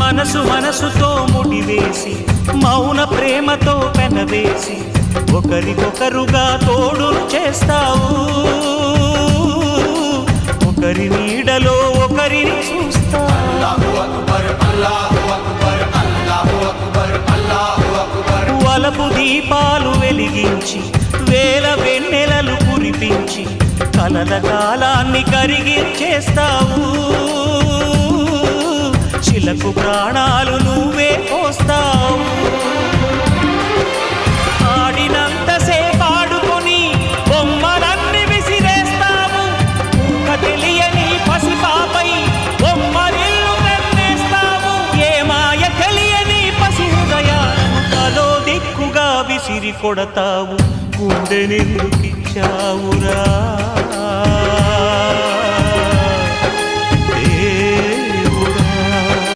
మనసు మనసుతో ముడివేసి మౌన ప్రేమతో పెనవేసి ఒకరికొకరుగా తోడును చేస్తావు ఒకరి నీడలో ఒకరిని చూస్తావు వలపు దీపాలు వెలిగించి వేల వెన్నెలలు కురిపించి కలల కాలాన్ని కరిగించేస్తావు శిలకు ప్రాణాలు నువ్వే పోస్తావు ఆడినంతసేపు ఆడుకొని బొమ్మలన్నీ విసిరేస్తావు ఊహ తెలియని పసిపాపై బొమ్మరిల్లు వెన్నేస్తావు ఏ మాయ తెలియని పసి హృదయాలను తలో దిక్కుగా విసిరి కొడతావు గుండెనెందుకిచ్చావురా